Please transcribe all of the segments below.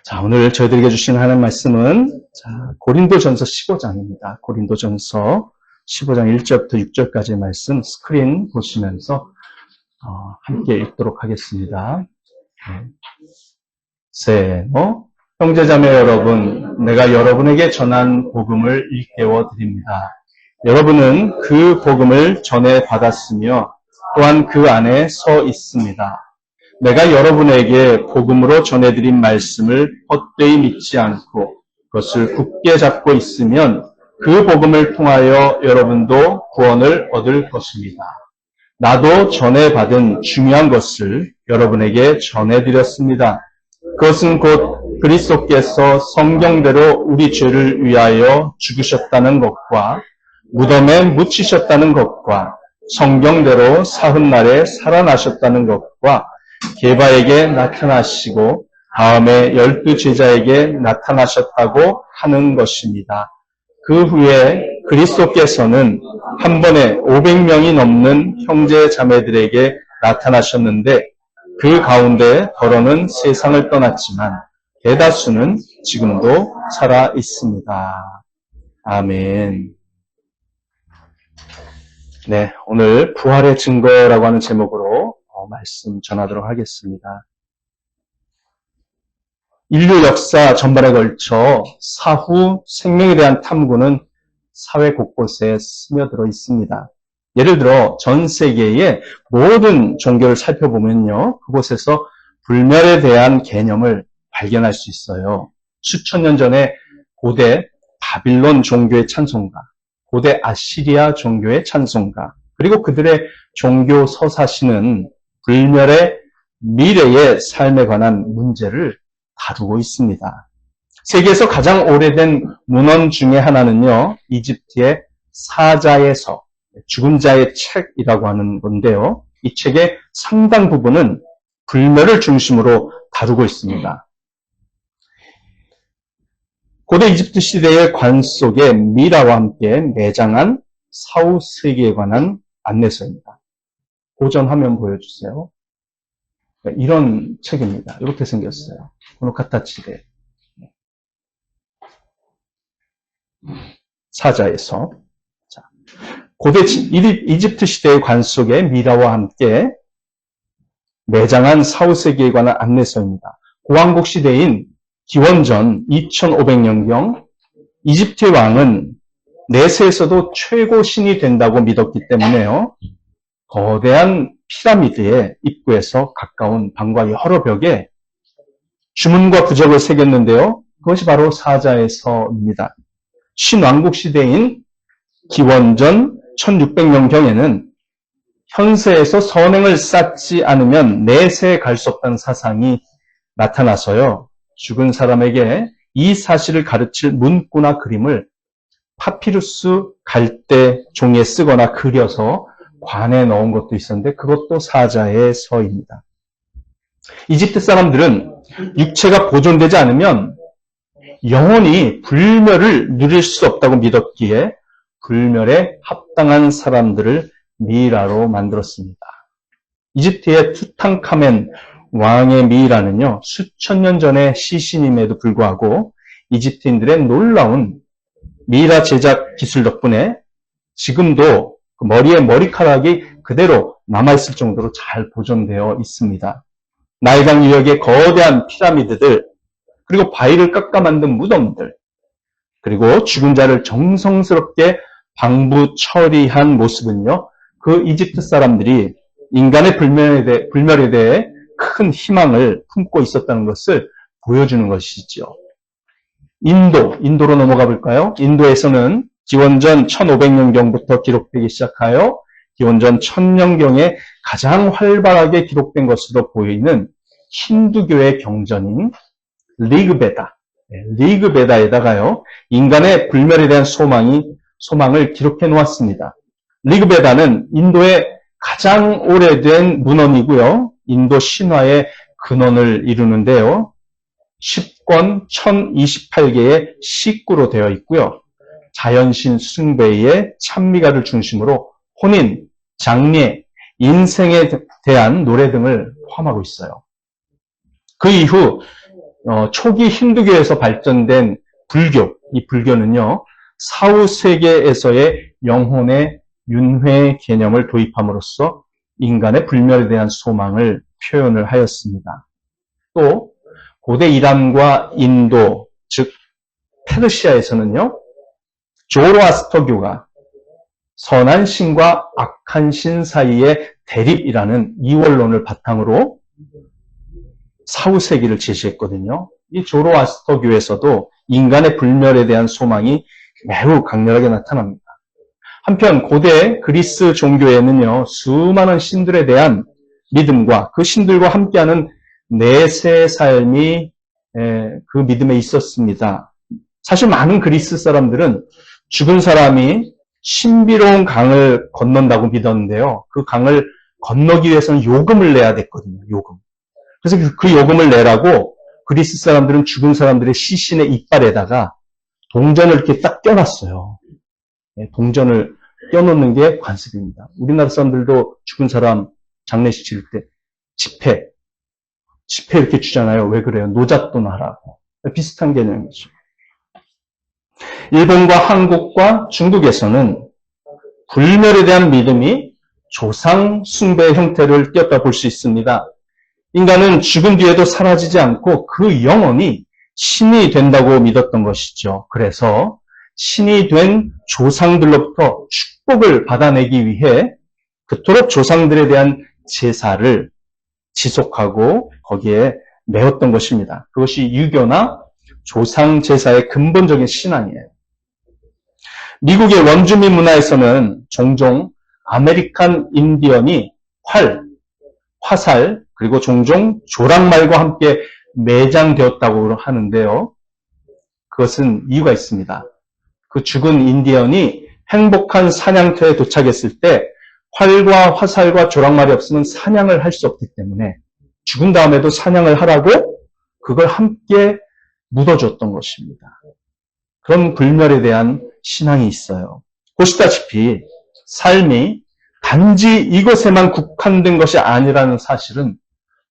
자, 오늘 저희들에게 주신 하나님 말씀은 고린도전서 15장입니다. 고린도전서 15장 1절부터 6절까지의 말씀 스크린 보시면서 함께 읽도록 하겠습니다. 세노 형제자매 여러분, 내가 여러분에게 전한 복음을 일깨워 드립니다. 여러분은 그 복음을 전해 받았으며 또한 그 안에 서 있습니다. 내가 여러분에게 복음으로 전해드린 말씀을 헛되이 믿지 않고 그것을 굳게 잡고 있으면 그 복음을 통하여 여러분도 구원을 얻을 것입니다. 나도 전해받은 중요한 것을 여러분에게 전해드렸습니다. 그것은 곧 그리스도께서 성경대로 우리 죄를 위하여 죽으셨다는 것과 무덤에 묻히셨다는 것과 성경대로 사흘날에 살아나셨다는 것과 게바에게 나타나시고 다음에 12 제자에게 나타나셨다고 하는 것입니다. 그 후에 그리스도께서는 한 번에 500명이 넘는 형제 자매들에게 나타나셨는데 그 가운데 더러는 세상을 떠났지만 대다수는 지금도 살아 있습니다. 아멘. 네, 오늘 부활의 증거라고 하는 제목으로 말씀 전하도록 하겠습니다. 인류 역사 전반에 걸쳐 사후 생명에 대한 탐구는 사회 곳곳에 스며들어 있습니다. 예를 들어 전 세계의 모든 종교를 살펴보면요, 그곳에서 불멸에 대한 개념을 발견할 수 있어요. 수천 년 전에 고대 바빌론 종교의 찬송가, 고대 아시리아 종교의 찬송가, 그리고 그들의 종교 서사시는 불멸의 미래의 삶에 관한 문제를 다루고 있습니다. 세계에서 가장 오래된 문헌 중에 하나는요, 이집트의 사자의 서, 죽은 자의 책이라고 하는 건데요. 이 책의 상당 부분은 불멸을 중심으로 다루고 있습니다. 고대 이집트 시대의 관 속에 미라와 함께 매장한 사후 세계에 관한 안내서입니다. 고전 화면 보여주세요. 이런 책입니다. 이렇게 생겼어요. 고노카타치데 사자에서. 고대 이집트 시대의 관 속에 미라와 함께 매장한 사후 세계에 관한 안내서입니다. 고왕국 시대인 기원전 2500년경 이집트의 왕은 내세에서도 최고 신이 된다고 믿었기 때문에요, 거대한 피라미드의 입구에서 가까운 방과 여러 벽에 주문과 부적을 새겼는데요, 그것이 바로 사자의 서입니다. 신왕국 시대인 기원전 1600년경에는 현세에서 선행을 쌓지 않으면 내세에 갈 수 없다는 사상이 나타나서요, 죽은 사람에게 이 사실을 가르칠 문구나 그림을 파피루스 갈대 종이에 쓰거나 그려서 관에 넣은 것도 있었는데 그것도 사자의 서입니다. 이집트 사람들은 육체가 보존되지 않으면 영원히 불멸을 누릴 수 없다고 믿었기에 불멸에 합당한 사람들을 미이라로 만들었습니다. 이집트의 투탕카멘 왕의 미이라는요, 수천 년 전의 시신임에도 불구하고 이집트인들의 놀라운 미이라 제작 기술 덕분에 지금도 머리에 머리카락이 그대로 남아있을 정도로 잘 보존되어 있습니다. 나일강 유역의 거대한 피라미드들, 그리고 바위를 깎아 만든 무덤들, 그리고 죽은 자를 정성스럽게 방부 처리한 모습은요, 그 이집트 사람들이 인간의 불멸에 대해 큰 희망을 품고 있었다는 것을 보여주는 것이죠. 인도로 넘어가 볼까요? 인도에서는 기원전 1500년경부터 기록되기 시작하여 기원전 1000년경에 가장 활발하게 기록된 것으로 보이는 힌두교의 경전인 리그베다에다가요, 인간의 불멸에 대한 소망을 기록해 놓았습니다. 리그베다는 인도의 가장 오래된 문헌이고요, 인도 신화의 근원을 이루는데요, 10권 1028개의 시구로 되어 있고요, 자연신 숭배의 찬미가를 중심으로 혼인, 장례, 인생에 대한 노래 등을 포함하고 있어요. 그 이후 초기 힌두교에서 발전된 불교, 이 불교는요, 사후 세계에서의 영혼의 윤회 개념을 도입함으로써 인간의 불멸에 대한 소망을 표현을 하였습니다. 또 고대 이란과 인도, 즉 페르시아에서는요, 조로아스터교가 선한 신과 악한 신 사이의 대립이라는 이원론을 바탕으로 사후 세계를 제시했거든요. 이 조로아스터교에서도 인간의 불멸에 대한 소망이 매우 강렬하게 나타납니다. 한편 고대 그리스 종교에는요, 수많은 신들에 대한 믿음과 그 신들과 함께하는 내세 삶이 그 믿음에 있었습니다. 사실 많은 그리스 사람들은 죽은 사람이 신비로운 강을 건넌다고 믿었는데요. 그 강을 건너기 위해서는 요금을 내야 됐거든요. 요금. 그래서 그 요금을 내라고 그리스 사람들은 죽은 사람들의 시신의 이빨에다가 동전을 이렇게 딱 껴놨어요. 동전을 껴놓는 게 관습입니다. 우리나라 사람들도 죽은 사람 장례식 치를 때 지폐 이렇게 주잖아요. 왜 그래요? 노잣돈 하라고. 비슷한 개념이죠. 일본과 한국과 중국에서는 불멸에 대한 믿음이 조상 숭배의 형태를 띄었다 볼 수 있습니다. 인간은 죽은 뒤에도 사라지지 않고 그 영혼이 신이 된다고 믿었던 것이죠. 그래서 신이 된 조상들로부터 축복을 받아내기 위해 그토록 조상들에 대한 제사를 지속하고 거기에 매었던 것입니다. 그것이 유교나 조상 제사의 근본적인 신앙이에요. 미국의 원주민 문화에서는 종종 아메리칸 인디언이 화살, 그리고 종종 조랑말과 함께 매장되었다고 하는데요. 그것은 이유가 있습니다. 그 죽은 인디언이 행복한 사냥터에 도착했을 때 활과 화살과 조랑말이 없으면 사냥을 할 수 없기 때문에 죽은 다음에도 사냥을 하라고 그걸 함께 묻어줬던 것입니다. 그런 불멸에 대한 신앙이 있어요. 보시다시피 삶이 단지 이것에만 국한된 것이 아니라는 사실은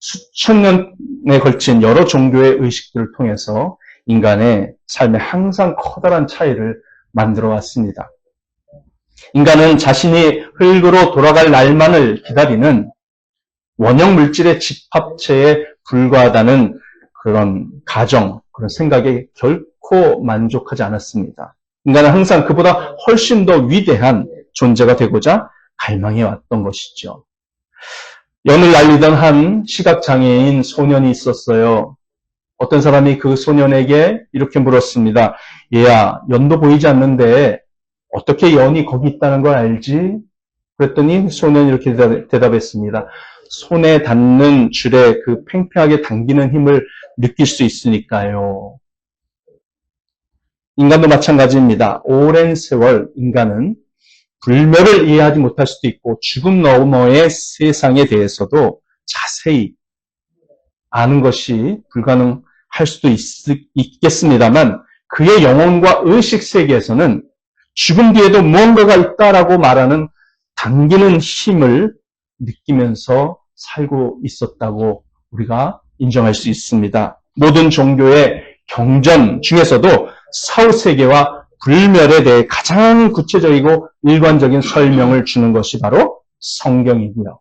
수천 년에 걸친 여러 종교의 의식들을 통해서 인간의 삶에 항상 커다란 차이를 만들어 왔습니다. 인간은 자신이 흙으로 돌아갈 날만을 기다리는 원형 물질의 집합체에 불과하다는 그런 가정, 그런 생각에 결코 만족하지 않았습니다. 인간은 항상 그보다 훨씬 더 위대한 존재가 되고자 갈망해 왔던 것이죠. 연을 날리던 한 시각장애인 소년이 있었어요. 어떤 사람이 그 소년에게 이렇게 물었습니다. 얘야, 연도 보이지 않는데 어떻게 연이 거기 있다는 걸 알지? 그랬더니 소년이 이렇게 대답했습니다. 손에 닿는 줄에 그 팽팽하게 당기는 힘을 느낄 수 있으니까요. 인간도 마찬가지입니다. 오랜 세월 인간은 불멸을 이해하지 못할 수도 있고 죽음 너머의 세상에 대해서도 자세히 아는 것이 불가능할 수도 있겠습니다만 그의 영혼과 의식 세계에서는 죽음 뒤에도 무언가가 있다라고 말하는 당기는 힘을 느끼면서 살고 있었다고 우리가 인정할 수 있습니다. 모든 종교의 경전 중에서도 사후세계와 불멸에 대해 가장 구체적이고 일관적인 설명을 주는 것이 바로 성경이고요.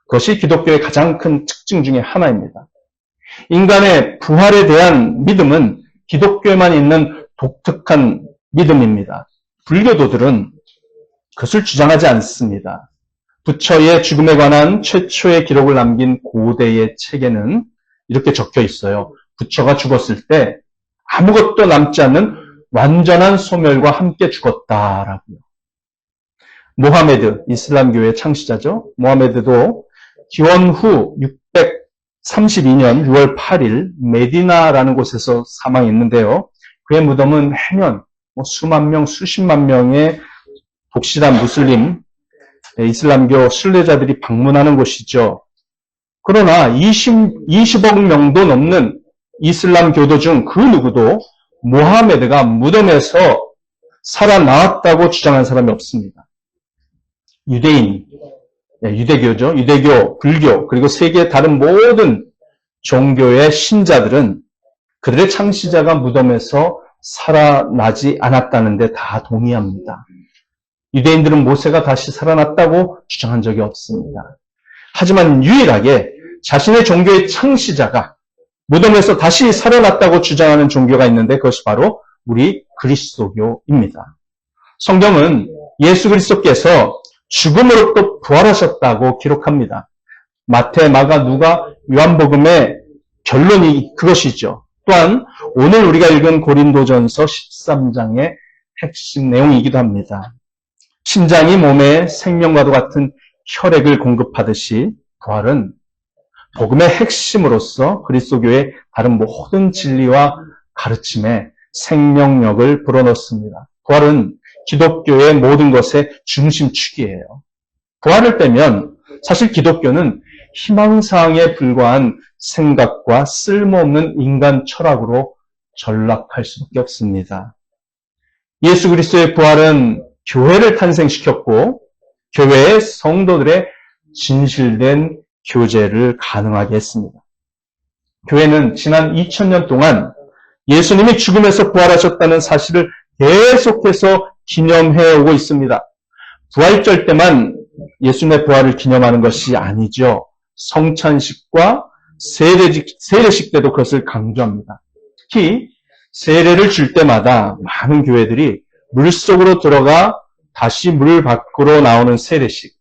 그것이 기독교의 가장 큰 특징 중에 하나입니다. 인간의 부활에 대한 믿음은 기독교에만 있는 독특한 믿음입니다. 불교도들은 그것을 주장하지 않습니다. 부처의 죽음에 관한 최초의 기록을 남긴 고대의 책에는 이렇게 적혀 있어요. 부처가 죽었을 때 아무것도 남지 않는 완전한 소멸과 함께 죽었다라고요. 모하메드, 이슬람교의 창시자죠. 모하메드도 기원 후 632년 6월 8일 메디나라는 곳에서 사망했는데요. 그의 무덤은 매년 수만 명, 수십만 명의 독실한 무슬림, 이슬람교 순례자들이 방문하는 곳이죠. 그러나 20억 명도 넘는 이슬람 교도 중 그 누구도 모하메드가 무덤에서 살아나왔다고 주장한 사람이 없습니다. 유대인, 유대교죠. 유대교, 불교, 그리고 세계의 다른 모든 종교의 신자들은 그들의 창시자가 무덤에서 살아나지 않았다는데 다 동의합니다. 유대인들은 모세가 다시 살아났다고 주장한 적이 없습니다. 하지만 유일하게 자신의 종교의 창시자가 무덤에서 다시 살아났다고 주장하는 종교가 있는데 그것이 바로 우리 그리스도교입니다. 성경은 예수 그리스도께서 죽음으로부터 부활하셨다고 기록합니다. 마태, 마가, 누가, 요한복음의 결론이 그것이죠. 또한 오늘 우리가 읽은 고린도전서 13장의 핵심 내용이기도 합니다. 심장이 몸에 생명과도 같은 혈액을 공급하듯이 부활은 복음의 핵심으로서 그리스도교의 다른 모든 진리와 가르침에 생명력을 불어넣습니다. 부활은 기독교의 모든 것의 중심축이에요. 부활을 빼면 사실 기독교는 희망사항에 불과한 생각과 쓸모없는 인간 철학으로 전락할 수밖에 없습니다. 예수 그리스도의 부활은 교회를 탄생시켰고 교회의 성도들의 진실된 교제를 가능하게 했습니다. 교회는 지난 2000년 동안 예수님이 죽음에서 부활하셨다는 사실을 계속해서 기념해 오고 있습니다. 부활절 때만 예수님의 부활을 기념하는 것이 아니죠. 성찬식과 세례식 때도 그것을 강조합니다. 특히 세례를 줄 때마다 많은 교회들이 물속으로 들어가 다시 물 밖으로 나오는 세례식,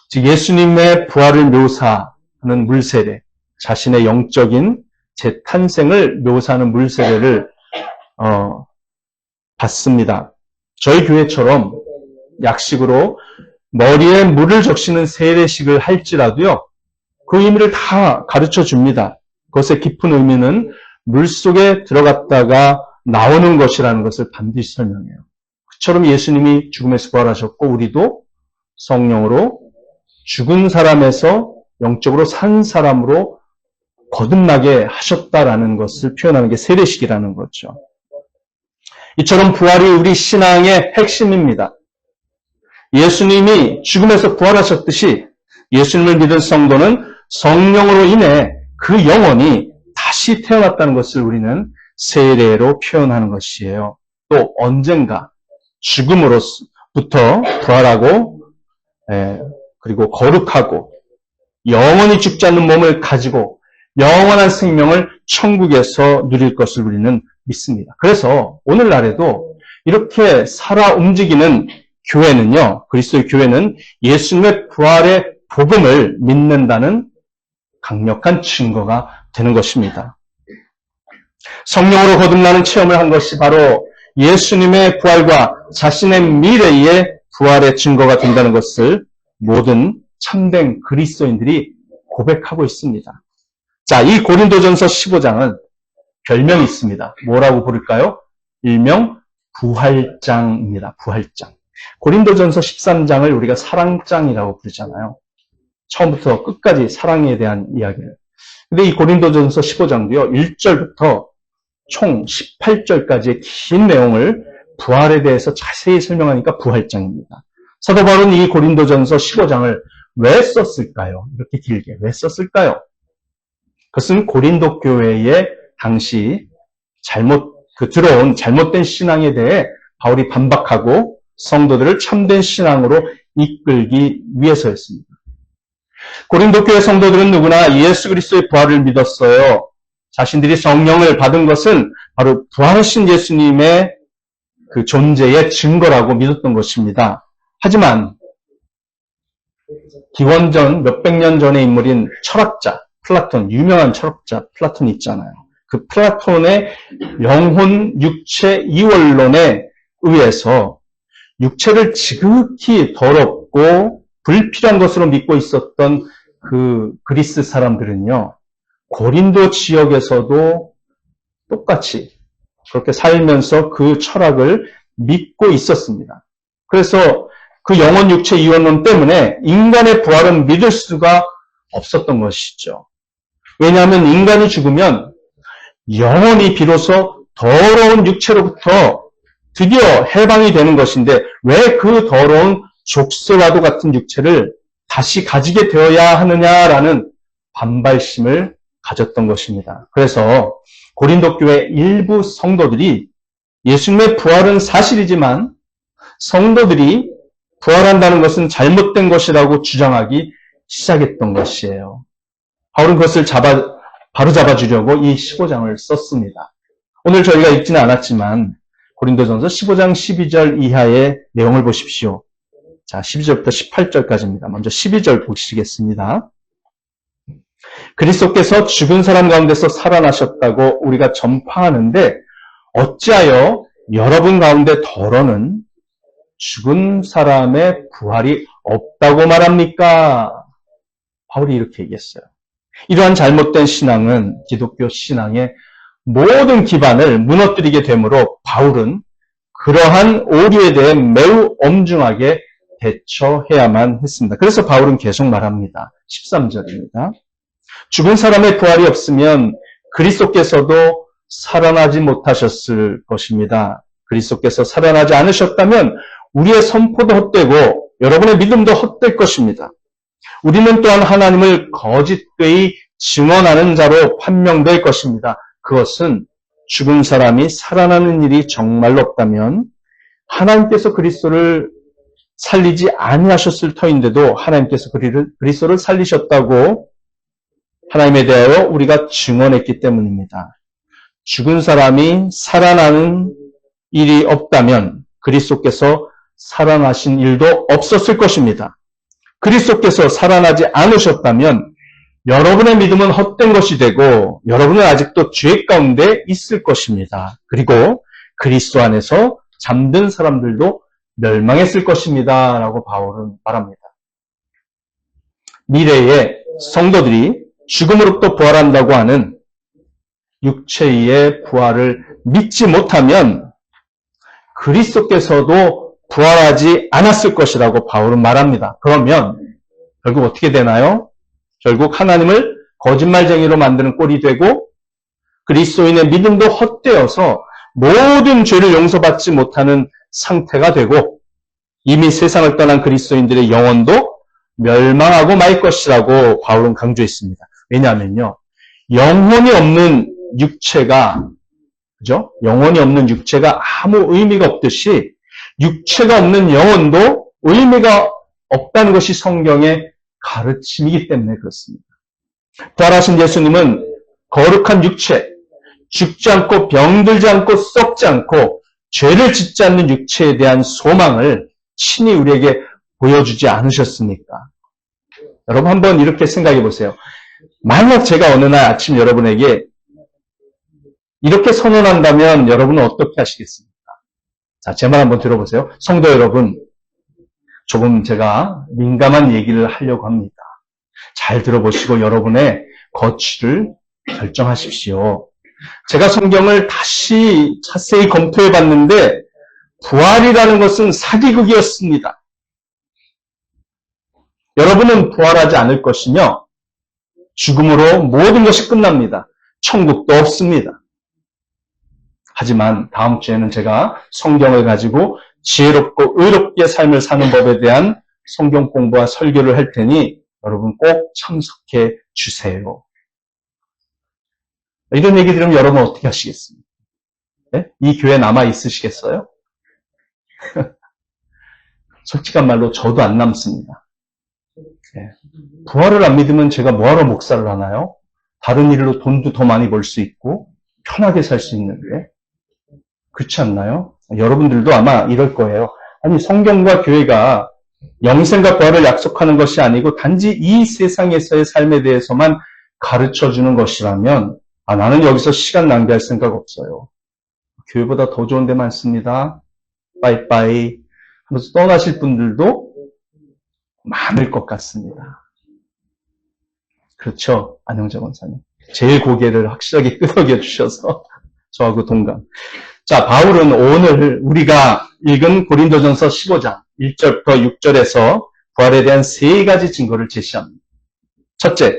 즉 예수님의 부활을 묘사하는 물세례, 자신의 영적인 재탄생을 묘사하는 물세례를 받습니다. 저희 교회처럼 약식으로 머리에 물을 적시는 세례식을 할지라도요, 그 의미를 다 가르쳐 줍니다. 그것의 깊은 의미는 물속에 들어갔다가 나오는 것이라는 것을 반드시 설명해요. 그처럼 예수님이 죽음에서 부활하셨고 우리도 성령으로 죽은 사람에서 영적으로 산 사람으로 거듭나게 하셨다라는 것을 표현하는 게 세례식이라는 거죠. 이처럼 부활이 우리 신앙의 핵심입니다. 예수님이 죽음에서 부활하셨듯이 예수님을 믿은 성도는 성령으로 인해 그 영혼이 다시 태어났다는 것을 우리는 세례로 표현하는 것이에요. 또 언젠가 죽음으로부터 부활하고 그리고 거룩하고 영원히 죽지 않는 몸을 가지고 영원한 생명을 천국에서 누릴 것을 우리는 믿습니다. 그래서 오늘날에도 이렇게 살아 움직이는 교회는요, 그리스도의 교회는 예수님의 부활의 복음을 믿는다는 강력한 증거가 되는 것입니다. 성령으로 거듭나는 체험을 한 것이 바로 예수님의 부활과 자신의 미래의 부활의 증거가 된다는 것을 모든 참된 그리스도인들이 고백하고 있습니다. 자, 이 고린도전서 15장은 별명이 있습니다. 뭐라고 부를까요? 일명 부활장입니다. 부활장. 고린도전서 13장을 우리가 사랑장이라고 부르잖아요. 처음부터 끝까지 사랑에 대한 이야기를. 근데 이 고린도전서 15장도요, 1절부터 총 18절까지의 긴 내용을 부활에 대해서 자세히 설명하니까 부활장입니다. 사도 바울은 이 고린도전서 15장을 왜 썼을까요? 이렇게 길게 왜 썼을까요? 그것은 고린도 교회의 당시 들어온 잘못된 신앙에 대해 바울이 반박하고 성도들을 참된 신앙으로 이끌기 위해서였습니다. 고린도 교회 성도들은 누구나 예수 그리스도의 부활을 믿었어요. 자신들이 성령을 받은 것은 바로 부활하신 예수님의 그 존재의 증거라고 믿었던 것입니다. 하지만 기원전 몇백 년 전의 인물인 철학자 플라톤, 유명한 철학자 플라톤이 있잖아요. 그 플라톤의 영혼 육체 이원론에 의해서 육체를 지극히 더럽고 불필요한 것으로 믿고 있었던 그 그리스 사람들은요, 고린도 지역에서도 똑같이 그렇게 살면서 그 철학을 믿고 있었습니다. 그래서 그 영혼 육체 이원론 때문에 인간의 부활은 믿을 수가 없었던 것이죠. 왜냐하면 인간이 죽으면 영혼이 비로소 더러운 육체로부터 드디어 해방이 되는 것인데 왜 그 더러운 족쇄와도 같은 육체를 다시 가지게 되어야 하느냐라는 반발심을 가졌던 것입니다. 그래서 고린도 교회 일부 성도들이 예수님의 부활은 사실이지만 성도들이 부활한다는 것은 잘못된 것이라고 주장하기 시작했던 것이에요. 바울은 그것을 바로잡아 주려고 이 15장을 썼습니다. 오늘 저희가 읽지는 않았지만 고린도전서 15장 12절 이하의 내용을 보십시오. 자, 12절부터 18절까지입니다. 먼저 12절 보시겠습니다. 그리스도께서 죽은 사람 가운데서 살아나셨다고 우리가 전파하는데 어찌하여 여러분 가운데 더러는 죽은 사람의 부활이 없다고 말합니까? 바울이 이렇게 얘기했어요. 이러한 잘못된 신앙은 기독교 신앙의 모든 기반을 무너뜨리게 되므로 바울은 그러한 오류에 대해 매우 엄중하게 대처해야만 했습니다. 그래서 바울은 계속 말합니다. 13절입니다. 죽은 사람의 부활이 없으면 그리스도께서도 살아나지 못하셨을 것입니다. 그리스도께서 살아나지 않으셨다면 우리의 선포도 헛되고 여러분의 믿음도 헛될 것입니다. 우리는 또한 하나님을 거짓되이 증언하는 자로 판명될 것입니다. 그것은 죽은 사람이 살아나는 일이 정말로 없다면 하나님께서 그리스도를 살리지 아니하셨을 터인데도 하나님께서 그리스도를 살리셨다고 하나님에 대하여 우리가 증언했기 때문입니다. 죽은 사람이 살아나는 일이 없다면 그리스도께서 살아나신 일도 없었을 것입니다. 그리스도께서 살아나지 않으셨다면 여러분의 믿음은 헛된 것이 되고 여러분은 아직도 죄 가운데 있을 것입니다. 그리고 그리스도 안에서 잠든 사람들도 멸망했을 것입니다. 라고 바울은 말합니다. 미래에 성도들이 죽음으로부터 부활한다고 하는 육체의 부활을 믿지 못하면 그리스도께서도 부활하지 않았을 것이라고 바울은 말합니다. 그러면 결국 어떻게 되나요? 결국 하나님을 거짓말쟁이로 만드는 꼴이 되고 그리스도인의 믿음도 헛되어서 모든 죄를 용서받지 못하는 상태가 되고 이미 세상을 떠난 그리스도인들의 영혼도 멸망하고 말 것이라고 바울은 강조했습니다. 왜냐하면요, 영혼이 없는 육체가, 그죠? 영혼이 없는 육체가 아무 의미가 없듯이 육체가 없는 영혼도 의미가 없다는 것이 성경의 가르침이기 때문에 그렇습니다. 부활하신 예수님은 거룩한 육체, 죽지 않고 병들지 않고 썩지 않고 죄를 짓지 않는 육체에 대한 소망을 친히 우리에게 보여주지 않으셨습니까? 여러분 한번 이렇게 생각해 보세요. 만약 제가 어느 날 아침 여러분에게 이렇게 선언한다면 여러분은 어떻게 하시겠습니까? 자, 제 말 한번 들어보세요. 성도 여러분, 조금 제가 민감한 얘기를 하려고 합니다. 잘 들어보시고 여러분의 거취를 결정하십시오. 제가 성경을 다시 자세히 검토해 봤는데 부활이라는 것은 사기극이었습니다. 여러분은 부활하지 않을 것이며 죽음으로 모든 것이 끝납니다. 천국도 없습니다. 하지만 다음 주에는 제가 성경을 가지고 지혜롭고 의롭게 삶을 사는 법에 대한 성경 공부와 설교를 할 테니 여러분 꼭 참석해 주세요. 이런 얘기 들으면 여러분 어떻게 하시겠습니까? 네? 이 교회 남아 있으시겠어요? 솔직한 말로 저도 안 남습니다. 네. 부활을 안 믿으면 제가 뭐하러 목사를 하나요? 다른 일로 돈도 더 많이 벌 수 있고 편하게 살 수 있는데 그렇지 않나요? 여러분들도 아마 이럴 거예요. 아니 성경과 교회가 영생과 부활을 약속하는 것이 아니고 단지 이 세상에서의 삶에 대해서만 가르쳐주는 것이라면 나는 여기서 시간 낭비할 생각 없어요. 교회보다 더 좋은 데 많습니다. 빠이빠이 하면서 떠나실 분들도 많을 것 같습니다. 그렇죠? 안영재 권사님. 제일 고개를 확실하게 끄덕여 주셔서 저하고 동감. 자, 바울은 오늘 우리가 읽은 고린도전서 15장 1절부터 6절에서 부활에 대한 세 가지 증거를 제시합니다. 첫째,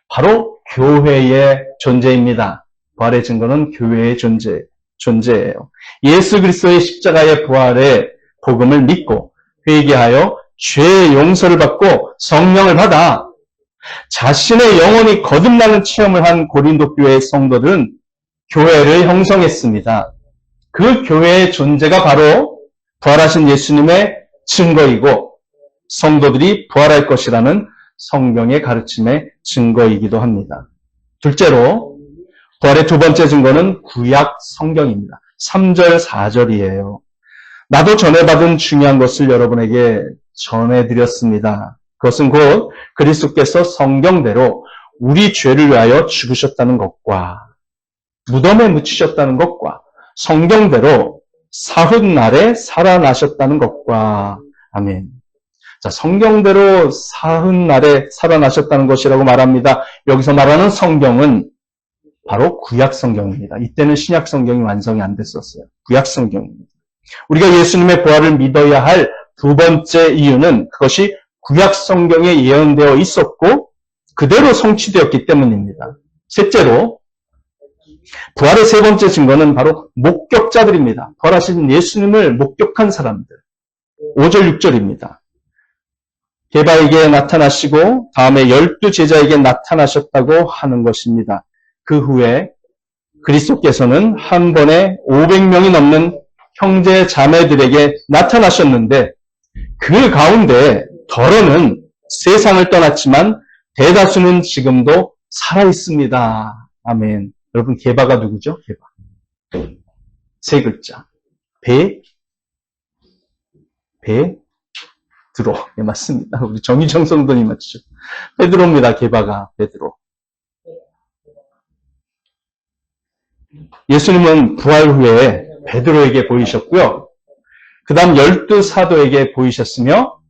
바로 교회의 존재입니다. 부활의 증거는 교회의 존재예요. 예수 그리스도의 십자가의 부활의 복음을 믿고 회개하여 죄의 용서를 받고 성령을 받아 자신의 영혼이 거듭나는 체험을 한 고린도 교회의 성도들은 교회를 형성했습니다. 그 교회의 존재가 바로 부활하신 예수님의 증거이고 성도들이 부활할 것이라는 성경의 가르침의 증거이기도 합니다. 둘째로 부활의 두 번째 증거는 구약 성경입니다. 3절, 4절이에요. 나도 전해받은 중요한 것을 여러분에게 전해드렸습니다. 그것은 곧 그리스도께서 성경대로 우리 죄를 위하여 죽으셨다는 것과 무덤에 묻히셨다는 것과 성경대로 사흘날에 살아나셨다는 것과 아멘. 자, 성경대로 사흘날에 살아나셨다는 것이라고 말합니다. 여기서 말하는 성경은 바로 구약 성경입니다. 이때는 신약 성경이 완성이 안 됐었어요. 구약 성경입니다. 우리가 예수님의 부활을 믿어야 할 두 번째 이유는 그것이 구약 성경에 예언되어 있었고 그대로 성취되었기 때문입니다. 셋째로 부활의 세 번째 증거는 바로 목격자들입니다. 부활하신 예수님을 목격한 사람들. 5절, 6절입니다. 게바에게 나타나시고 다음에 12 제자에게 나타나셨다고 하는 것입니다. 그 후에 그리스도께서는 한 번에 500명이 넘는 형제 자매들에게 나타나셨는데 그 가운데 덜어는 세상을 떠났지만 대다수는 지금도 살아있습니다. 아멘. 여러분 게바가 누구죠? 게바. 세 글자. 베드로. 예, 맞습니다. 우리 정희정 성도님 맞죠? 베드로입니다. 게바가 베드로. 예수님은 부활 후에 베드로에게 보이셨고요. 그 다음 12 사도에게 보이셨으며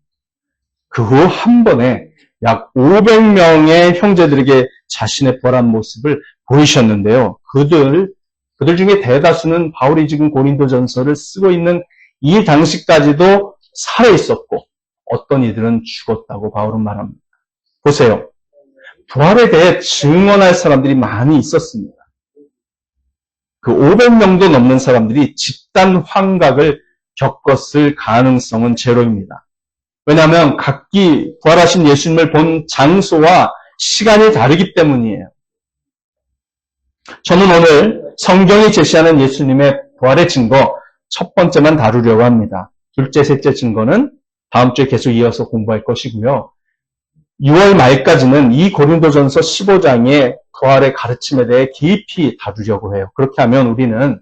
그 후 한 번에 약 500명의 형제들에게 자신의 부활한 모습을 보이셨는데요. 그들 중에 대다수는 바울이 지금 고린도전서를 쓰고 있는 이 당시까지도 살아있었고 어떤 이들은 죽었다고 바울은 말합니다. 보세요. 부활에 대해 증언할 사람들이 많이 있었습니다. 그 500명도 넘는 사람들이 집단 환각을 겪었을 가능성은 제로입니다. 왜냐하면 각기 부활하신 예수님을 본 장소와 시간이 다르기 때문이에요. 저는 오늘 성경이 제시하는 예수님의 부활의 증거 첫 번째만 다루려고 합니다. 둘째, 셋째 증거는 다음 주에 계속 이어서 공부할 것이고요. 6월 말까지는 이 고린도전서 15장의 부활의 가르침에 대해 깊이 다루려고 해요. 그렇게 하면 우리는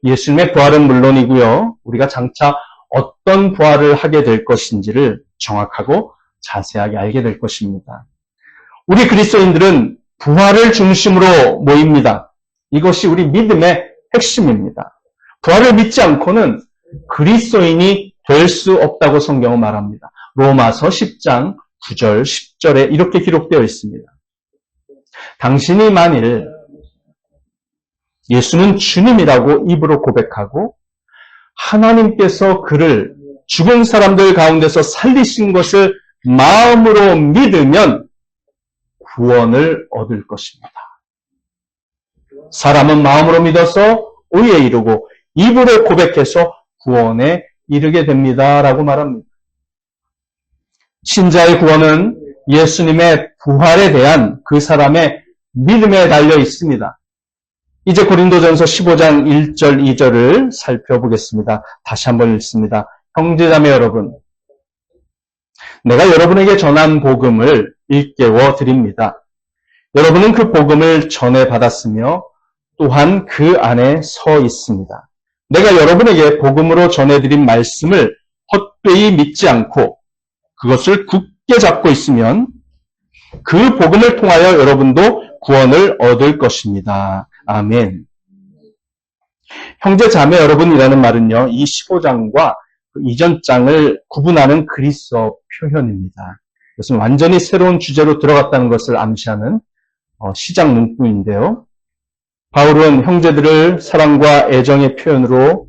예수님의 부활은 물론이고요. 우리가 장차 어떤 부활을 하게 될 것인지를 정확하고 자세하게 알게 될 것입니다. 우리 그리스도인들은 부활을 중심으로 모입니다. 이것이 우리 믿음의 핵심입니다. 부활을 믿지 않고는 그리스도인이 될 수 없다고 성경은 말합니다. 로마서 10장 9절, 10절에 이렇게 기록되어 있습니다. 당신이 만일 예수는 주님이라고 입으로 고백하고 하나님께서 그를 죽은 사람들 가운데서 살리신 것을 마음으로 믿으면 구원을 얻을 것입니다. 사람은 마음으로 믿어서 의에 이르고 입으로 고백해서 구원에 이르게 됩니다. 라고 말합니다. 신자의 구원은 예수님의 부활에 대한 그 사람의 믿음에 달려 있습니다. 이제 고린도전서 15장 1절, 2절을 살펴보겠습니다. 다시 한번 읽습니다. 형제자매 여러분, 내가 여러분에게 전한 복음을 일깨워 드립니다. 여러분은 그 복음을 전해받았으며 또한 그 안에 서 있습니다. 내가 여러분에게 복음으로 전해드린 말씀을 헛되이 믿지 않고 그것을 굳게 잡고 있으면 그 복음을 통하여 여러분도 구원을 얻을 것입니다. 아멘. 형제 자매 여러분이라는 말은요, 이 15장과 이전 장을 구분하는 그리스어 표현입니다. 이것은 완전히 새로운 주제로 들어갔다는 것을 암시하는 시작 문구인데요. 바울은 형제들을 사랑과 애정의 표현으로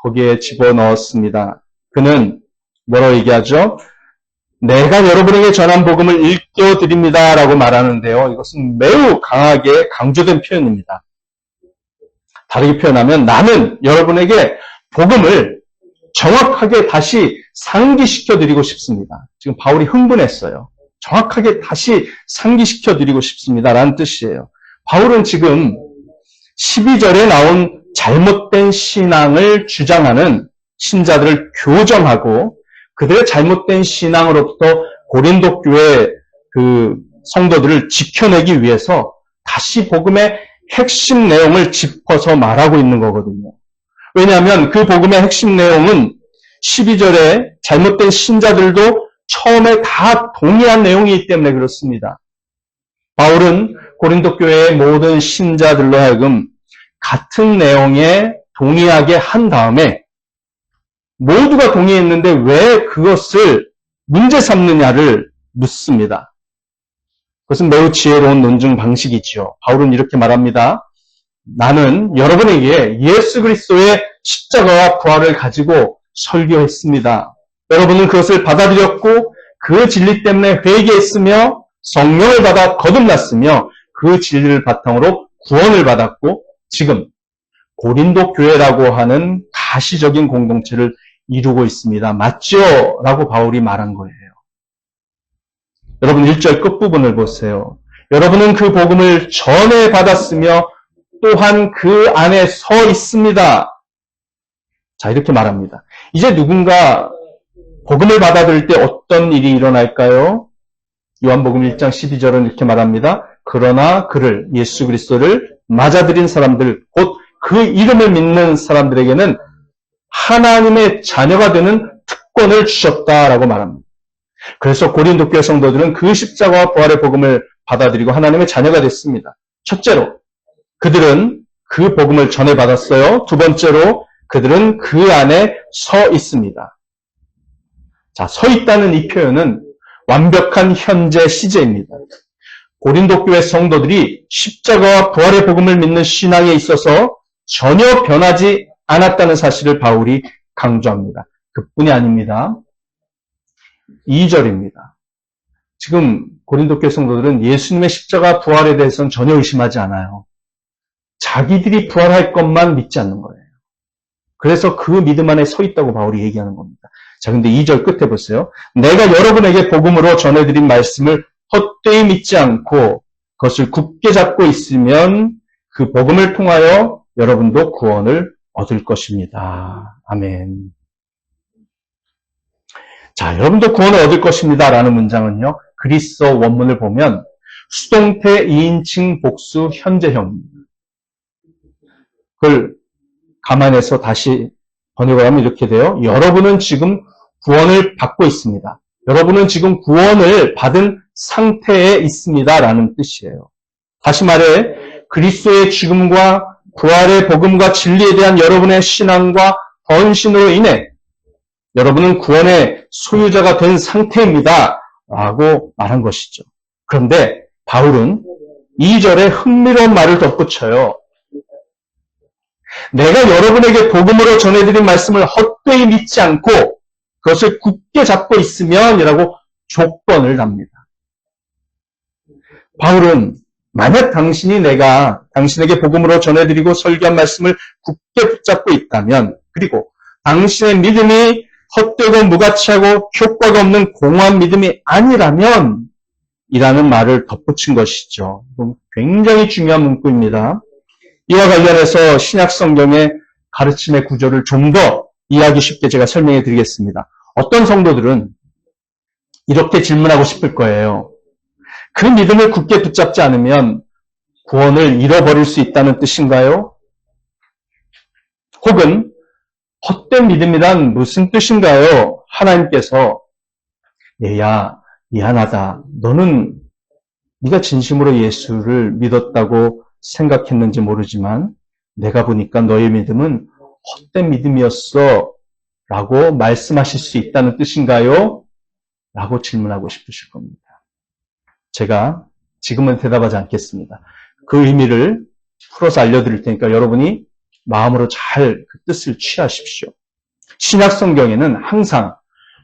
거기에 집어넣었습니다. 그는 뭐라고 얘기하죠? 내가 여러분에게 전한 복음을 일깨워드립니다 라고 말하는데요. 이것은 매우 강하게 강조된 표현입니다. 다르게 표현하면 나는 여러분에게 복음을 정확하게 다시 상기시켜드리고 싶습니다. 지금 바울이 흥분했어요. 정확하게 다시 상기시켜드리고 싶습니다 라는 뜻이에요. 바울은 지금 12절에 나온 잘못된 신앙을 주장하는 신자들을 교정하고 그들의 잘못된 신앙으로부터 고린도 교회 그 성도들을 지켜내기 위해서 다시 복음의 핵심 내용을 짚어서 말하고 있는 거거든요. 왜냐하면 그 복음의 핵심 내용은 12절에 잘못된 신자들도 처음에 다 동의한 내용이기 때문에 그렇습니다. 바울은 고린도 교회의 모든 신자들로 하여금 같은 내용에 동의하게 한 다음에 모두가 동의했는데 왜 그것을 문제 삼느냐를 묻습니다. 그것은 매우 지혜로운 논증 방식이지요. 바울은 이렇게 말합니다. 나는 여러분에게 예수 그리스도의 십자가와 부활을 가지고 설교했습니다. 여러분은 그것을 받아들였고 그 진리 때문에 회개했으며 성령을 받아 거듭났으며 그 진리를 바탕으로 구원을 받았고 지금 고린도 교회라고 하는 가시적인 공동체를 이루고 있습니다. 맞죠? 라고 바울이 말한 거예요. 여러분 1절 끝부분을 보세요. 여러분은 그 복음을 전에 받았으며 또한 그 안에 서 있습니다. 자, 이렇게 말합니다. 이제 누군가 복음을 받아들일 때 어떤 일이 일어날까요? 요한복음 1장 12절은 이렇게 말합니다. 그러나 그를, 예수 그리스도를 맞아들인 사람들, 곧 그 이름을 믿는 사람들에게는 하나님의 자녀가 되는 특권을 주셨다라고 말합니다. 그래서 고린도 교회 성도들은 그 십자가와 부활의 복음을 받아들이고 하나님의 자녀가 됐습니다. 첫째로, 그들은 그 복음을 전해받았어요. 두 번째로, 그들은 그 안에 서 있습니다. 자, 서 있다는 이 표현은 완벽한 현재 시제입니다. 고린도 교회 성도들이 십자가와 부활의 복음을 믿는 신앙에 있어서 전혀 변하지 않았다는 사실을 바울이 강조합니다. 그뿐이 아닙니다. 2절입니다. 지금 고린도 교회 성도들은 예수님의 십자가 부활에 대해서는 전혀 의심하지 않아요. 자기들이 부활할 것만 믿지 않는 거예요. 그래서 그 믿음 안에 서 있다고 바울이 얘기하는 겁니다. 자, 근데 2절 끝에 보세요. 내가 여러분에게 복음으로 전해드린 말씀을 헛되이 믿지 않고 그것을 굳게 잡고 있으면 그 복음을 통하여 여러분도 구원을 얻을 것입니다. 아멘. 자, 여러분도 구원을 얻을 것입니다. 라는 문장은요, 그리스어 원문을 보면 수동태 2인칭 복수 현재형입니다. 그걸 감안해서 다시 번역을 하면 이렇게 돼요. 여러분은 지금 구원을 받고 있습니다. 여러분은 지금 구원을 받은 상태에 있습니다. 라는 뜻이에요. 다시 말해 그리스도의 죽음과 부활의 복음과 진리에 대한 여러분의 신앙과 헌신으로 인해 여러분은 구원의 소유자가 된 상태입니다. 라고 말한 것이죠. 그런데 바울은 2절에 흥미로운 말을 덧붙여요. 내가 여러분에게 복음으로 전해드린 말씀을 헛되이 믿지 않고 그것을 굳게 잡고 있으면 이라고 조건을 답니다. 바울은 만약 내가 당신에게 복음으로 전해드리고 설교한 말씀을 굳게 붙잡고 있다면 그리고 당신의 믿음이 헛되고 무가치하고 효과가 없는 공허한 믿음이 아니라면 이라는 말을 덧붙인 것이죠. 굉장히 중요한 문구입니다. 이와 관련해서 신약 성경의 가르침의 구조를 좀 더 이해하기 쉽게 제가 설명해 드리겠습니다. 어떤 성도들은 이렇게 질문하고 싶을 거예요. 그 믿음을 굳게 붙잡지 않으면 구원을 잃어버릴 수 있다는 뜻인가요? 혹은 헛된 믿음이란 무슨 뜻인가요? 하나님께서 얘야 미안하다. 너는 네가 진심으로 예수를 믿었다고 생각했는지 모르지만 내가 보니까 너의 믿음은 헛된 믿음이었어 라고 말씀하실 수 있다는 뜻인가요? 라고 질문하고 싶으실 겁니다. 제가 지금은 대답하지 않겠습니다. 그 의미를 풀어서 알려드릴 테니까 여러분이 마음으로 잘 그 뜻을 취하십시오. 신약 성경에는 항상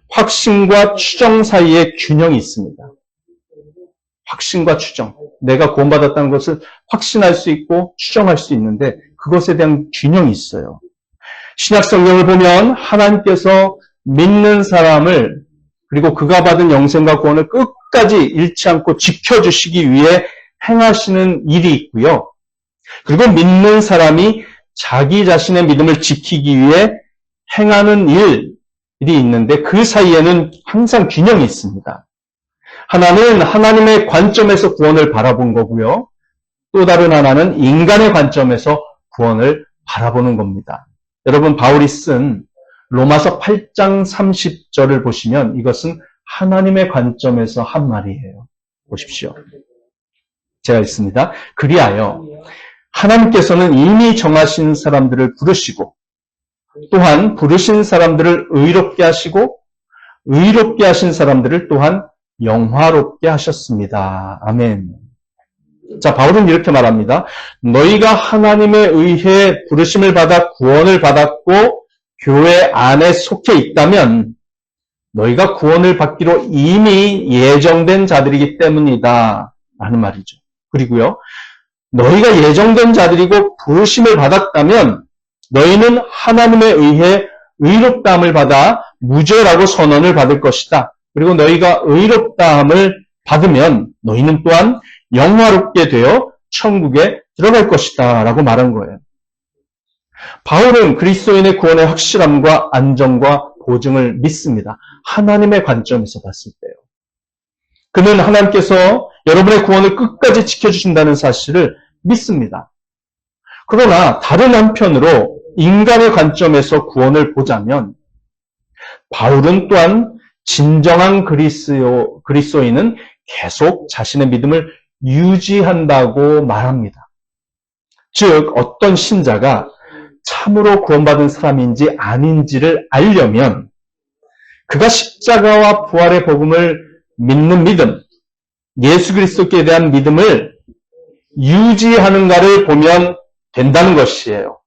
확신과 추정 사이에 균형이 있습니다. 확신과 추정. 내가 구원받았다는 것을 확신할 수 있고 추정할 수 있는데 그것에 대한 균형이 있어요. 신약 성경을 보면 하나님께서 믿는 사람을 그리고 그가 받은 영생과 구원을 끝까지 잃지 않고 지켜주시기 위해 행하시는 일이 있고요. 그리고 믿는 사람이 자기 자신의 믿음을 지키기 위해 행하는 일이 있는데 그 사이에는 항상 균형이 있습니다. 하나는 하나님의 관점에서 구원을 바라본 거고요. 또 다른 하나는 인간의 관점에서 구원을 바라보는 겁니다. 여러분, 바울이 쓴 로마서 8장 30절을 보시면 이것은 하나님의 관점에서 한 말이에요. 보십시오. 제가 읽습니다. 그리하여 하나님께서는 이미 정하신 사람들을 부르시고 또한 부르신 사람들을 의롭게 하시고 의롭게 하신 사람들을 또한 영화롭게 하셨습니다. 아멘. 자, 바울은 이렇게 말합니다. 너희가 하나님에 의해 부르심을 받아 구원을 받았고 교회 안에 속해 있다면 너희가 구원을 받기로 이미 예정된 자들이기 때문이다. 라는 말이죠. 그리고요. 너희가 예정된 자들이고 부르심을 받았다면 너희는 하나님에 의해 의롭다함을 받아 무죄라고 선언을 받을 것이다. 그리고 너희가 의롭다함을 받으면 너희는 또한 영화롭게 되어 천국에 들어갈 것이다 라고 말한 거예요. 바울은 그리스도인의 구원의 확실함과 안정과 보증을 믿습니다. 하나님의 관점에서 봤을 때요. 그는 하나님께서 여러분의 구원을 끝까지 지켜주신다는 사실을 믿습니다. 그러나 다른 한편으로 인간의 관점에서 구원을 보자면 바울은 또한 진정한 그리스도인은 계속 자신의 믿음을 유지한다고 말합니다. 즉 어떤 신자가 참으로 구원받은 사람인지 아닌지를 알려면 그가 십자가와 부활의 복음을 믿는 믿음, 예수 그리스도께 대한 믿음을 유지하는가를 보면 된다는 것이에요.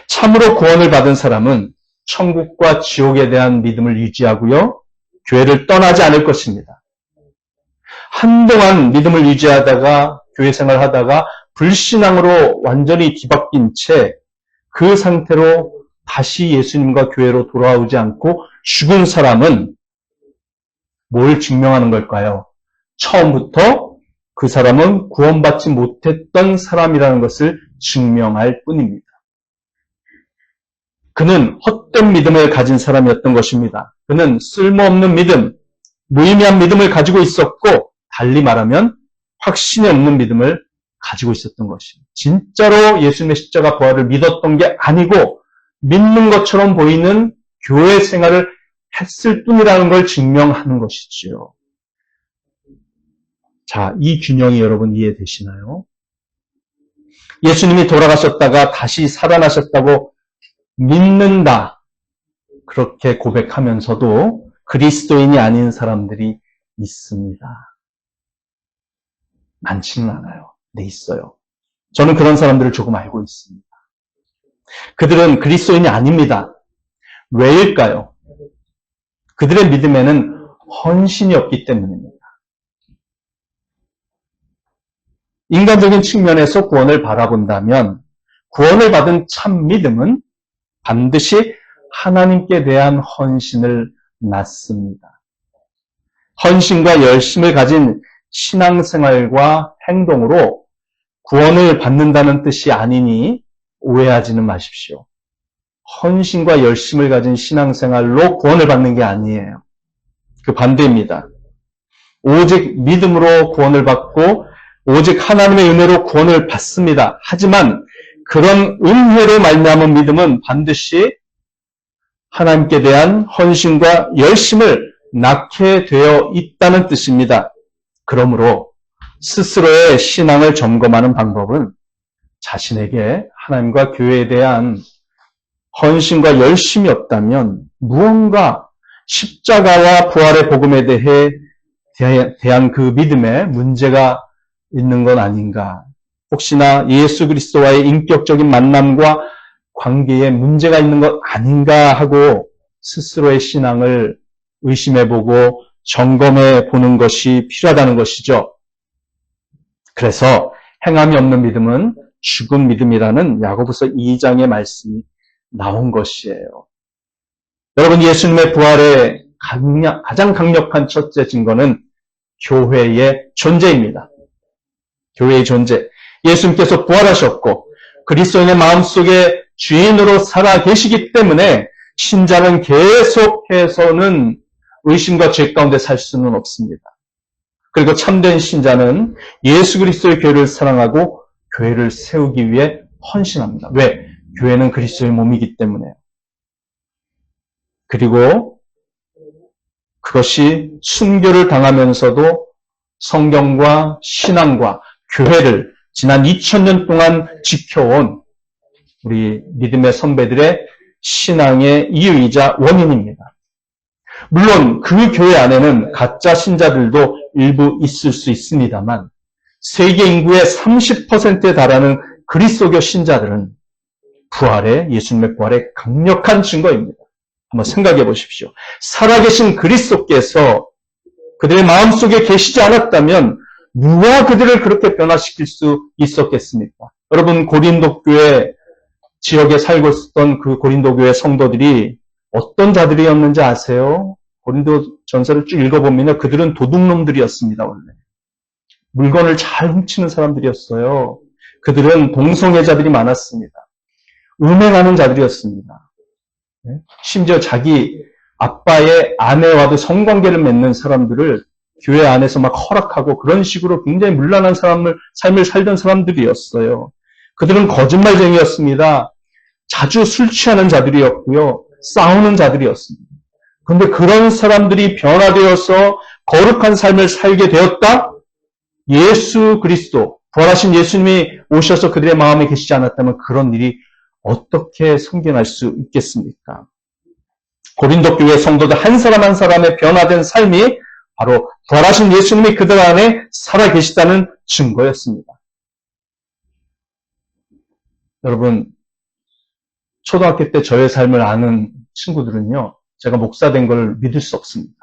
참으로 구원을 받은 사람은 천국과 지옥에 대한 믿음을 유지하고요. 교회를 떠나지 않을 것입니다. 한동안 믿음을 유지하다가 교회 생활하다가 불신앙으로 완전히 뒤바뀐 채 그 상태로 다시 예수님과 교회로 돌아오지 않고 죽은 사람은 뭘 증명하는 걸까요? 처음부터 그 사람은 구원받지 못했던 사람이라는 것을 증명할 뿐입니다. 그는 헛된 믿음을 가진 사람이었던 것입니다. 그는 쓸모없는 믿음, 무의미한 믿음을 가지고 있었고 달리 말하면 확신이 없는 믿음을 가지고 있었던 것입니다. 진짜로 예수님의 십자가 부활을 믿었던 게 아니고 믿는 것처럼 보이는 교회 생활을 했을 뿐이라는 걸 증명하는 것이지요. 자, 이 균형이 여러분 이해되시나요? 예수님이 돌아가셨다가 다시 살아나셨다고 믿는다. 그렇게 고백하면서도 그리스도인이 아닌 사람들이 있습니다. 많지는 않아요. 네, 있어요. 저는 그런 사람들을 조금 알고 있습니다. 그들은 그리스도인이 아닙니다. 왜일까요? 그들의 믿음에는 헌신이 없기 때문입니다. 인간적인 측면에서 구원을 바라본다면 구원을 받은 참 믿음은 반드시 하나님께 대한 헌신을 낳습니다. 헌신과 열심을 가진 신앙생활과 행동으로 구원을 받는다는 뜻이 아니니 오해하지는 마십시오. 헌신과 열심을 가진 신앙생활로 구원을 받는 게 아니에요. 그 반대입니다. 오직 믿음으로 구원을 받고 오직 하나님의 은혜로 구원을 받습니다. 하지만 그런 은혜로 말미암은 믿음은 반드시 하나님께 대한 헌신과 열심을 낳게 되어 있다는 뜻입니다. 그러므로 스스로의 신앙을 점검하는 방법은 자신에게 하나님과 교회에 대한 헌신과 열심이 없다면 무언가 십자가와 부활의 복음에 대한 그 믿음에 문제가 있는 건 아닌가. 혹시나 예수 그리스도와의 인격적인 만남과 관계에 문제가 있는 것 아닌가 하고 스스로의 신앙을 의심해보고 점검해보는 것이 필요하다는 것이죠. 그래서 행함이 없는 믿음은 죽은 믿음이라는 야고보서 2장의 말씀이 나온 것이에요. 여러분, 예수님의 부활의 가장 강력한 첫째 증거는 교회의 존재입니다. 교회의 존재. 예수님께서 부활하셨고 그리스도인의 마음속에 주인으로 살아 계시기 때문에 신자는 계속해서는 의심과 죄 가운데 살 수는 없습니다. 그리고 참된 신자는 예수 그리스도의 교회를 사랑하고 교회를 세우기 위해 헌신합니다. 왜? 교회는 그리스도의 몸이기 때문에요. 그리고 그것이 순교를 당하면서도 성경과 신앙과 교회를 지난 2000년 동안 지켜온 우리 믿음의 선배들의 신앙의 이유이자 원인입니다. 물론 그 교회 안에는 가짜 신자들도 일부 있을 수 있습니다만 세계 인구의 30%에 달하는 그리스도교 신자들은 예수님의 부활의 강력한 증거입니다. 한번 생각해 보십시오. 살아계신 그리스도께서 그들의 마음속에 계시지 않았다면 누가 그들을 그렇게 변화시킬 수 있었겠습니까? 여러분, 고린도 교회 지역에 살고 있었던 그 고린도 교회 성도들이 어떤 자들이었는지 아세요? 고린도 전서를 쭉 읽어보면 그들은 도둑놈들이었습니다, 원래. 물건을 잘 훔치는 사람들이었어요. 그들은 동성애자들이 많았습니다. 음행하는 자들이었습니다. 심지어 자기 아빠의 아내와도 성관계를 맺는 사람들을 교회 안에서 막 허락하고 그런 식으로 굉장히 문란한 삶을 살던 사람들이었어요. 그들은 거짓말쟁이였습니다. 자주 술 취하는 자들이었고요. 싸우는 자들이었습니다. 그런데 그런 사람들이 변화되어서 거룩한 삶을 살게 되었다? 예수 그리스도, 부활하신 예수님이 오셔서 그들의 마음에 계시지 않았다면 그런 일이 어떻게 생겨날 수 있겠습니까? 고린도 교회 성도들 한 사람 한 사람의 변화된 삶이 바로 부활하신 예수님이 그들 안에 살아계시다는 증거였습니다. 여러분, 초등학교 때 저의 삶을 아는 친구들은요, 제가 목사 된 걸 믿을 수 없습니다.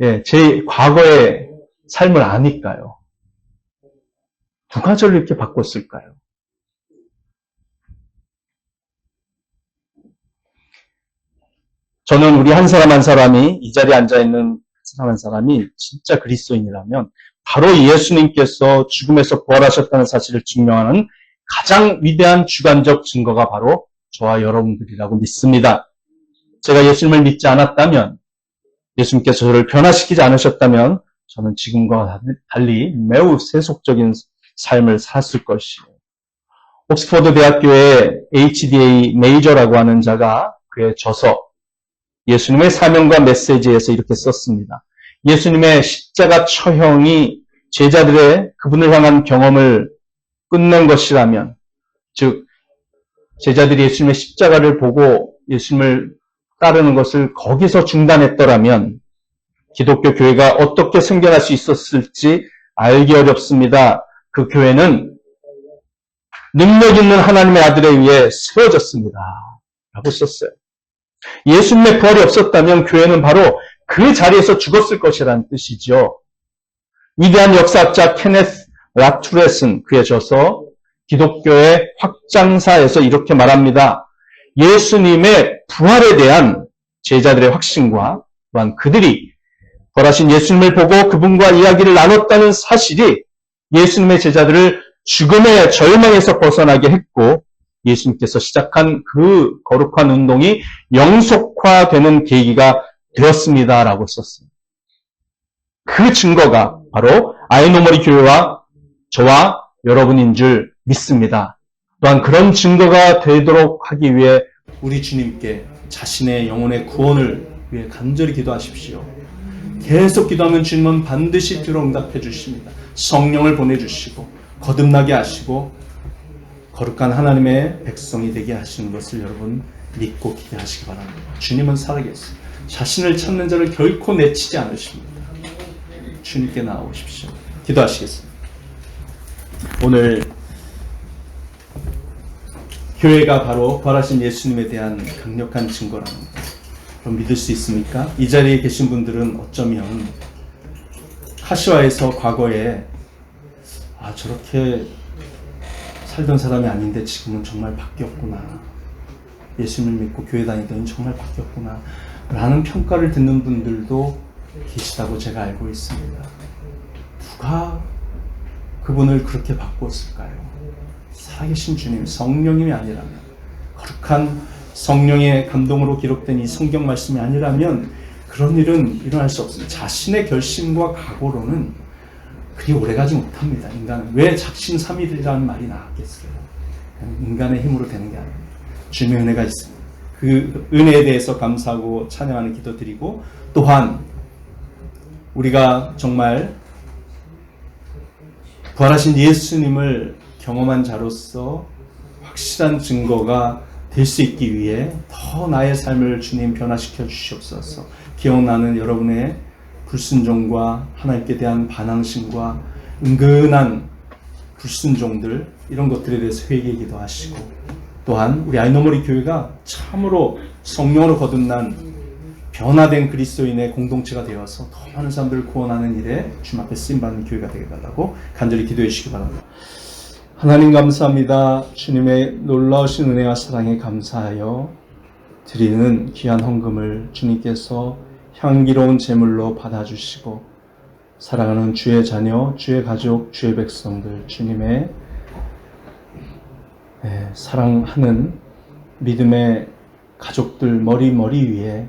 예, 제 과거의 삶을 아니까요. 누가 저를 이렇게 바꿨을까요? 저는 우리 한 사람 한 사람이, 이 자리에 앉아있는 한 사람 한 사람이 진짜 그리스도인이라면 바로 예수님께서 죽음에서 부활하셨다는 사실을 증명하는 가장 위대한 주관적 증거가 바로 저와 여러분들이라고 믿습니다. 제가 예수님을 믿지 않았다면, 예수님께서 저를 변화시키지 않으셨다면 저는 지금과 달리 매우 세속적인 삶을 살았을 것이에요. 옥스퍼드 대학교의 HDA 메이저라고 하는 자가 그의 저서 예수님의 사명과 메시지에서 이렇게 썼습니다. 예수님의 십자가 처형이 제자들의 그분을 향한 경험을 끝낸 것이라면, 즉 제자들이 예수님의 십자가를 보고 예수님을 따르는 것을 거기서 중단했더라면 기독교 교회가 어떻게 생겨날 수 있었을지 알기 어렵습니다. 그 교회는 능력 있는 하나님의 아들에 의해 세워졌습니다. 라고 썼어요. 예수님의 부활이 없었다면 교회는 바로 그 자리에서 죽었을 것이라는 뜻이죠. 위대한 역사학자 케네스 라투렛은 그의 저서 기독교의 확장사에서 이렇게 말합니다. 예수님의 부활에 대한 제자들의 확신과 또한 그들이 부활하신 예수님을 보고 그분과 이야기를 나눴다는 사실이 예수님의 제자들을 죽음의 절망에서 벗어나게 했고 예수님께서 시작한 그 거룩한 운동이 영속화되는 계기가 되었습니다라고 썼습니다. 그 증거가 바로 아이노머리 교회와 저와 여러분인 줄 믿습니다. 또한 그런 증거가 되도록 하기 위해 우리 주님께 자신의 영혼의 구원을 위해 간절히 기도하십시오. 계속 기도하면 주님은 반드시 들어응답해 주십니다. 성령을 보내주시고 거듭나게 하시고 거룩한 하나님의 백성이 되게 하시는 것을 여러분 믿고 기대하시기 바랍니다. 주님은 살아계세요. 자신을 찾는 자를 결코 내치지 않으십니다. 주님께 나오십시오. 기도하시겠습니다. 오늘 교회가 바로 부활하신 예수님에 대한 강력한 증거라는 것, 그럼 믿을 수 있습니까? 이 자리에 계신 분들은 어쩌면 카시와에서 과거에 저렇게 살던 사람이 아닌데 지금은 정말 바뀌었구나. 예수님을 믿고 교회 다니더니 정말 바뀌었구나. 라는 평가를 듣는 분들도 계시다고 제가 알고 있습니다. 누가 그분을 그렇게 바꿨을까요? 살아계신 주님, 성령님이 아니라면, 거룩한 성령의 감동으로 기록된 이 성경 말씀이 아니라면 그런 일은 일어날 수 없습니다. 자신의 결심과 각오로는 그리 오래가지 못합니다. 인간은 왜 작심삼일이라는 말이 나왔겠어요? 인간의 힘으로 되는 게 아닙니다. 주님의 은혜가 있습니다. 그 은혜에 대해서 감사하고 찬양하는 기도 드리고, 또한 우리가 정말 부활하신 예수님을 경험한 자로서 확실한 증거가 될 수 있기 위해 더 나의 삶을 주님 변화시켜 주시옵소서. 기억나는 여러분의 불순종과 하나님께 대한 반항심과 은근한 불순종들, 이런 것들에 대해서 회개의 기도하시고, 또한 우리 아이노머리 교회가 참으로 성령으로 거듭난 변화된 그리스도인의 공동체가 되어서 더 많은 사람들을 구원하는 일에 주님 앞에 쓰임받는 교회가 되게 달라고 간절히 기도해 주시기 바랍니다. 하나님 감사합니다. 주님의 놀라우신 은혜와 사랑에 감사하여 드리는 귀한 헌금을 주님께서 향기로운 제물로 받아주시고, 사랑하는 주의 자녀, 주의 가족, 주의 백성들, 주님의 사랑하는 믿음의 가족들 머리 위에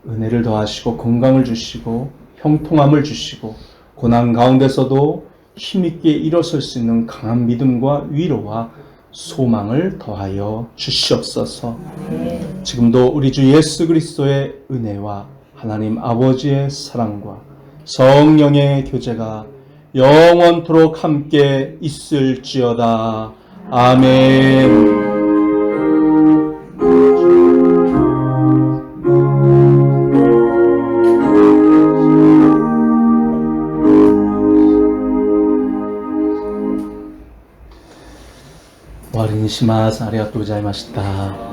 은혜를 더하시고 건강을 주시고 형통함을 주시고, 고난 가운데서도 힘있게 일어설 수 있는 강한 믿음과 위로와 소망을 더하여 주시옵소서. 지금도 우리 주 예수 그리스도의 은혜와 하나님 아버지의 사랑과 성령의 교제가 영원토록 함께 있을지어다. 아멘. 와린 시마스 아리가또 고자이마시타.